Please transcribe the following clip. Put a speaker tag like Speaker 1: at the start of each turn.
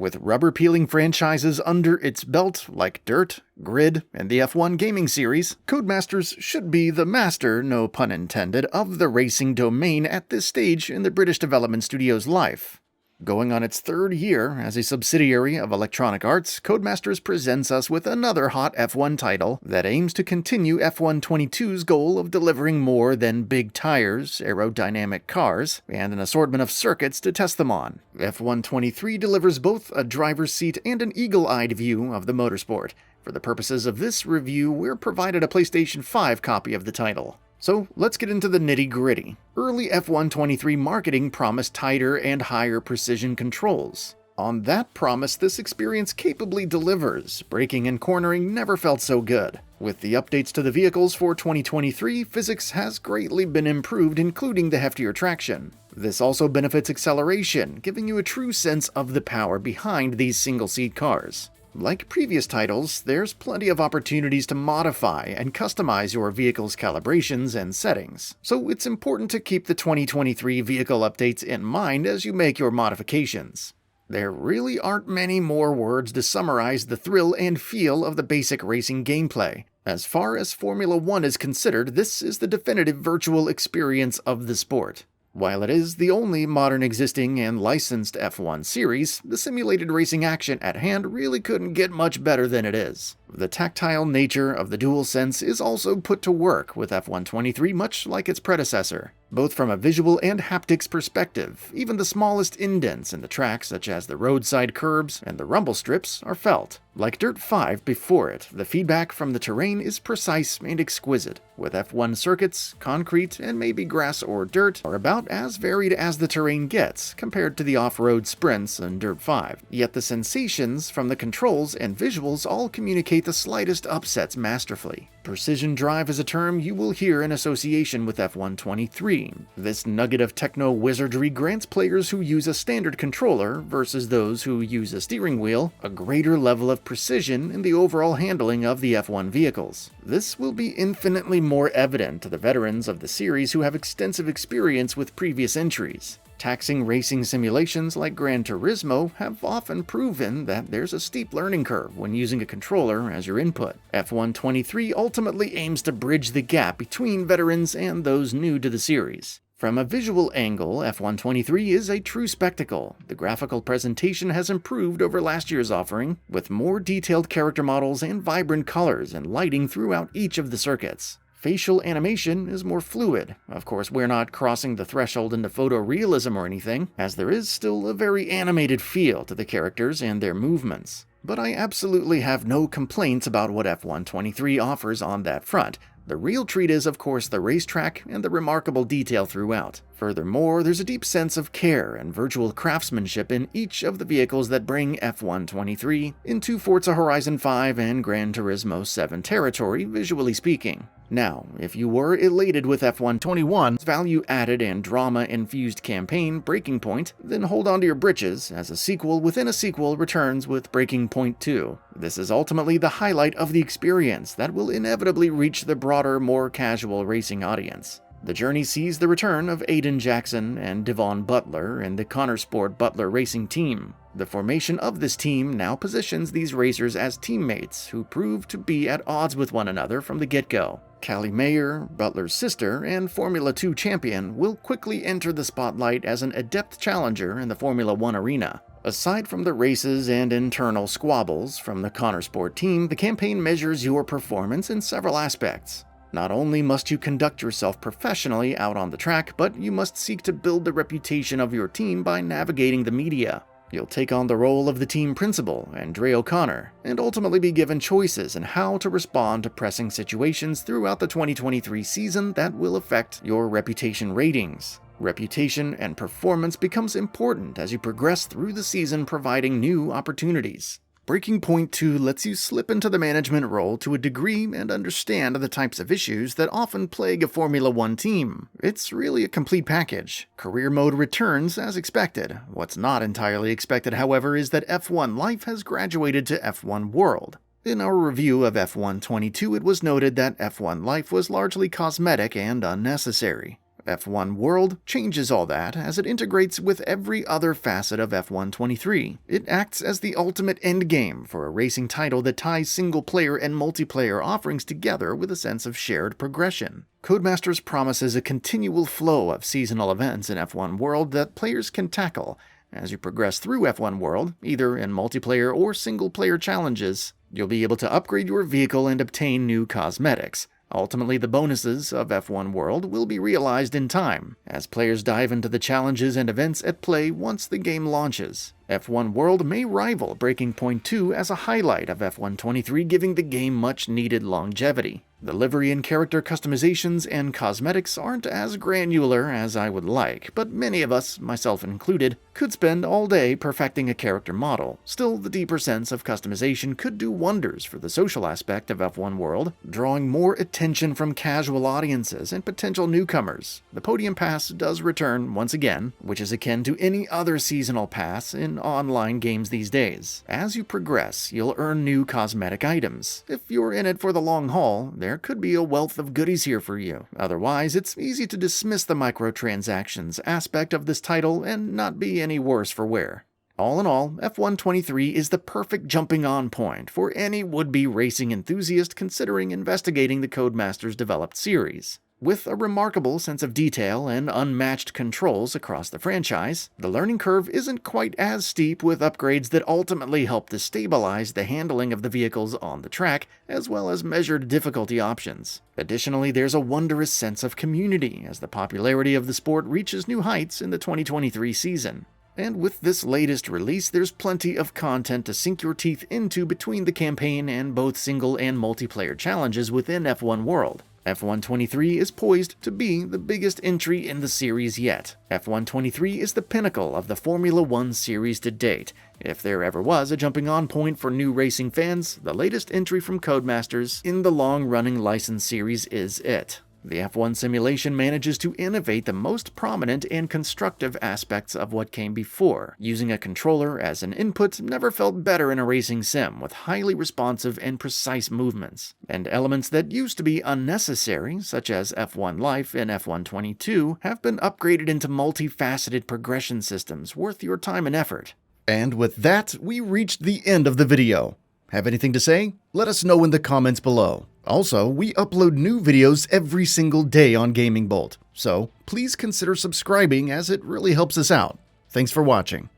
Speaker 1: With rubber-peeling franchises under its belt like Dirt, Grid, and the F1 gaming series, Codemasters should be the master, no pun intended, of the racing domain at this stage in the British development studio's life. Going on its third year as a subsidiary of Electronic Arts, Codemasters presents us with another hot F1 title that aims to continue F1 22's goal of delivering more than big tires, aerodynamic cars, and an assortment of circuits to test them on. F1 23 delivers both a driver's seat and an eagle-eyed view of the motorsport. For the purposes of this review, we're provided a PlayStation 5 copy of the title. So let's get into the nitty-gritty. Early F1 23 marketing promised tighter and higher precision controls. On that promise, this experience capably delivers. Braking and cornering never felt so good. With the updates to the vehicles for 2023, physics has greatly been improved, including the heftier traction. This also benefits acceleration, giving you a true sense of the power behind these single-seat cars. Like previous titles, there's plenty of opportunities to modify and customize your vehicle's calibrations and settings, so it's important to keep the 2023 vehicle updates in mind as you make your modifications. There really aren't many more words to summarize the thrill and feel of the basic racing gameplay. As far as Formula 1 is considered, this is the definitive virtual experience of the sport. While it is the only modern existing and licensed F1 series, the simulated racing action at hand really couldn't get much better than it is. The tactile nature of the DualSense is also put to work with F1 23 much like its predecessor. Both from a visual and haptics perspective, even the smallest indents in the track such as the roadside curbs and the rumble strips are felt. Like Dirt 5 before it, the feedback from the terrain is precise and exquisite. With F1 circuits, concrete, and maybe grass or dirt are about as varied as the terrain gets compared to the off-road sprints in Dirt 5. Yet the sensations from the controls and visuals all communicate the slightest upsets masterfully. Precision drive is a term you will hear in association with F1 23. This nugget of techno-wizardry grants players who use a standard controller versus those who use a steering wheel a greater level of precision in the overall handling of the F1 vehicles. This will be infinitely more evident to the veterans of the series who have extensive experience with previous entries. Taxing racing simulations like Gran Turismo have often proven that there's a steep learning curve when using a controller as your input. F1 23 ultimately aims to bridge the gap between veterans and those new to the series. From a visual angle, F1 23 is a true spectacle. The graphical presentation has improved over last year's offering, with more detailed character models and vibrant colors and lighting throughout each of the circuits. Facial animation is more fluid. Of course, we're not crossing the threshold into photorealism or anything, as there is still a very animated feel to the characters and their movements. But I absolutely have no complaints about what F1 23 offers on that front. The real treat is, of course, the racetrack and the remarkable detail throughout. Furthermore, there's a deep sense of care and virtual craftsmanship in each of the vehicles that bring F1 23 into Forza Horizon 5 and Gran Turismo 7 territory, visually speaking. Now, if you were elated with F1 21's value-added and drama-infused campaign, Breaking Point, then hold on to your britches, as a sequel within a sequel returns with Breaking Point 2. This is ultimately the highlight of the experience that will inevitably reach the broader, more casual racing audience. The journey sees the return of Aiden Jackson and Devon Butler in the Connorsport Butler Racing team. The formation of this team now positions these racers as teammates who prove to be at odds with one another from the get-go. Callie Mayer, Butler's sister and Formula 2 champion, will quickly enter the spotlight as an adept challenger in the Formula 1 arena. Aside from the races and internal squabbles from the Connorsport team, the campaign measures your performance in several aspects. Not only must you conduct yourself professionally out on the track, but you must seek to build the reputation of your team by navigating the media. You'll take on the role of the team principal, Andre O'Connor, and ultimately be given choices in how to respond to pressing situations throughout the 2023 season that will affect your reputation ratings. Reputation and performance becomes important as you progress through the season, providing new opportunities. Breaking Point 2 lets you slip into the management role to a degree and understand the types of issues that often plague a Formula 1 team. It's really a complete package. Career mode returns as expected. What's not entirely expected, however, is that F1 Life has graduated to F1 World. In our review of F1 22, it was noted that F1 Life was largely cosmetic and unnecessary. F1 World changes all that as it integrates with every other facet of F1 23. It acts as the ultimate endgame for a racing title that ties single-player and multiplayer offerings together with a sense of shared progression. Codemasters promises a continual flow of seasonal events in F1 World that players can tackle. As you progress through F1 World, either in multiplayer or single-player challenges, you'll be able to upgrade your vehicle and obtain new cosmetics. Ultimately, the bonuses of F1 World will be realized in time, as players dive into the challenges and events at play once the game launches. F1 World may rival Breaking Point 2 as a highlight of F1 23, giving the game much-needed longevity. The livery and character customizations and cosmetics aren't as granular as I would like, but many of us, myself included, could spend all day perfecting a character model. Still, the deeper sense of customization could do wonders for the social aspect of F1 World, drawing more attention from casual audiences and potential newcomers. The Podium Pass does return once again, which is akin to any other seasonal pass in online games these days. As you progress, you'll earn new cosmetic items. If you're in it for the long haul, there could be a wealth of goodies here for you. Otherwise, it's easy to dismiss the microtransactions aspect of this title and not be any worse for wear. All in all, F1 23 is the perfect jumping-on point for any would-be racing enthusiast considering investigating the Codemasters-developed series. With a remarkable sense of detail and unmatched controls across the franchise, the learning curve isn't quite as steep, with upgrades that ultimately help to stabilize the handling of the vehicles on the track, as well as measured difficulty options. Additionally, there's a wondrous sense of community as the popularity of the sport reaches new heights in the 2023 season. And with this latest release, there's plenty of content to sink your teeth into between the campaign and both single and multiplayer challenges within F1 World. F1 23 is poised to be the biggest entry in the series yet. F1 23 is the pinnacle of the Formula One series to date. If there ever was a jumping-on point for new racing fans, the latest entry from Codemasters in the long-running licensed series is it. The F1 simulation manages to innovate the most prominent and constructive aspects of what came before. Using a controller as an input never felt better in a racing sim, with highly responsive and precise movements. And elements that used to be unnecessary, such as F1 Life and F1 22, have been upgraded into multifaceted progression systems worth your time and effort. And with that, we reached the end of the video. Have anything to say? Let us know in the comments below. Also, we upload new videos every single day on GamingBolt, so please consider subscribing as it really helps us out. Thanks for watching.